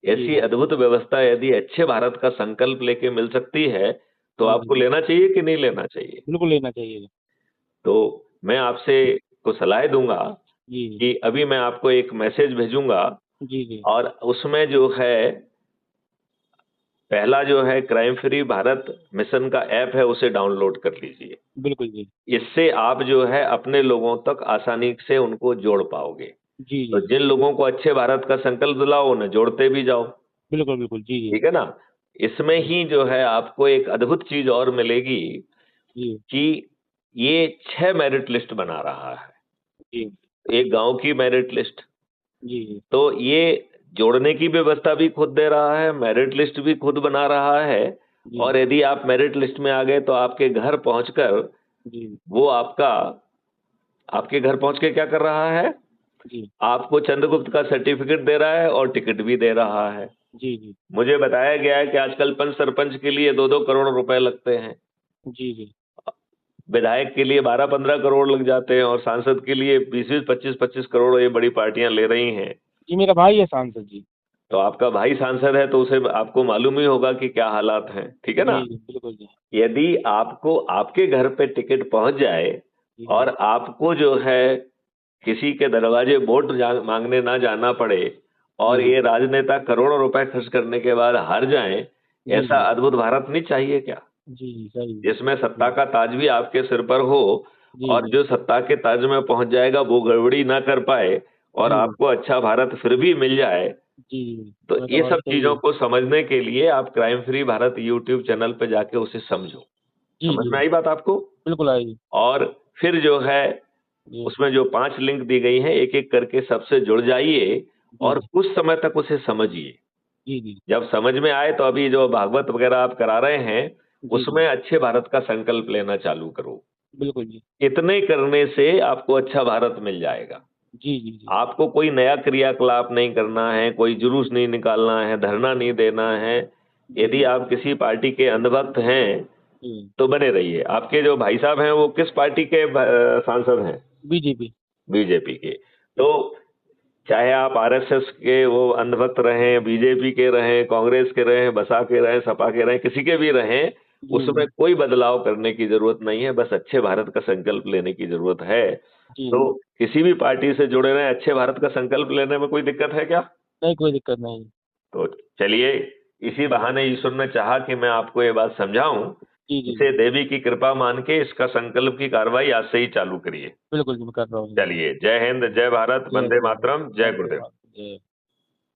ऐसी जी, अद्भुत व्यवस्था यदि अच्छे भारत का संकल्प लेके मिल सकती है, तो जी, आपको जी। लेना चाहिए कि नहीं लेना चाहिए? बिल्कुल लेना चाहिए। तो मैं आपसे को सलाह दूँगा जी, कि अभी मैं आपको एक मैसेज भेजूँगा जी, जी। और उसमें जो है पहला जो है क्राइम फ्री भारत मिशन का ऐप है उसे डाउनलोड कर लीजिए। बिल्कुल जी। इससे आप जो है अपने लोगों तक आसानी से उनको जोड़ पाओगे। जी, तो जी। जिन लोगों को अच्छे भारत का संकल्प दिलाओ उन्हें जोड़ते भी जाओ, बिल्कुल, बिल्कुल। जी, जी। ठीक है ना? इसमें जी, ही जो है आपको एक अद्भुत चीज़ और मिलेगी जी, कि ये 6 मेरिट लिस्ट बना रहा है। जी, एक गाँव की मेरिट लिस्ट, जी, जी, तो ये जोड़ने की व्यवस्था भी खुद दे रहा है, मेरिट लिस्ट भी खुद बना रहा है जी, और यदि आप मेरिट लिस्ट में आ गए तो आपके घर पहुँचकर जी, वो आपके घर पहुँच के क्या कर रहा है? जी, आपको चंद्रगुप्त का सर्टिफ़िकेट दे रहा है और टिकट भी दे रहा है। जी, जी, मुझे बताया गया है कि आजकल पंच सरपंच के लिए 2-2 करोड़ रुपए लगते हैं। जी, जी। विधायक के लिए 12-15 करोड़ लग जाते हैं और सांसद के लिए 20-20, 25-25 करोड़ ये बड़ी पार्टियां ले रही हैं। जी, मेरा भाई है सांसद जी। तो आपका भाई सांसद है तो उसे आपको मालूम ही होगा कि क्या हालात हैं, ठीक है ना? जी, जी, बिल्कुल जी। यदि आपको आपके घर पे टिकट पहुंच जाए जी, जी, और आपको जो है किसी के दरवाजे वोट मांगने ना जाना पड़े और जी, जी, ये राजनेता करोड़ों रुपए खर्च करने के बाद हार जाएं, जी, ऐसा जी, अद्भुत भारत नहीं चाहिए क्या? जी, जी, सही है। जिसमें सत्ता जी, का ताज भी आपके सिर पर हो जी, और जी, जो सत्ता के ताज में पहुंच जाएगा वो गड़बड़ी ना कर पाए और जी, आपको अच्छा भारत फिर भी मिल जाए, जी, जी, तो मैं तो ये भाई सब सही चीजों है। को समझने के लिए आप crime free Bharat YouTube channel पे जाके उसे समझो। जी, समझ जी, में आई बात आपको? बिल्कुल आई। और फिर जो है जी, उसमें जो 5 लिंक दी गई हैं, एक-एक करके सबसे जुड़ जाइए जी, और जी, कुछ समय तक उसे समझिए। जी, जी, जब समझ में आए तो अभी जो भागवत वगैरह आप करा रहे हैं, जी, जी, उसमें अच्छे भारत का संकल्प लेना चालू करो। बिल्कुल जी। इतने करने से आपको अच्छा भारत मिल जाएगा। जी, जी, जी, आपको कोई नया क्रियाकलाप नहीं करना है, कोई जुलूस नहीं निकालना है, धरना नहीं देना है। जी, यदि जी, आप किसी पार्टी के अंधभक्त हैं, जी, तो बने रहिए। आपके जो भाई साहब हैं, वो किस पार्टी के सांसद हैं? बीजेपी। बीजेपी के। तो चाहे आप आरएसएस के वो अंधभक्त रहें, बीजेपी के रहें, कांग्रेस के रहें, बसपा के रहें, सपा के रहें, किसी के भी रहें, जी, उसमें जी, कोई बदलाव करने की ज़रूरत नहीं है, बस अच्छे भारत का संकल्प लेने की ज़रूरत है। जी, तो जी, किसी भी पार्टी से जुड़े रहें, अच्छे भारत का संकल्प लेने में कोई दिक्कत है क्या? नहीं कोई दिक्कत नहीं। तो चलिए, इसी जी, बहाने ईश्वर ने चाहा कि मैं आपको ये बात समझाऊँ, जी, जी, इसे देवी की कृपा मान के इसका संकल्प की कार्रवाई आज से ही चालू करिए। बिल्कुल जी, मैं कर रहा हूँ। चलिए, जय हिंद, जय भारत, जय वंदे जय मातरम, जय वंदे गुरुदेव। मातरम, जय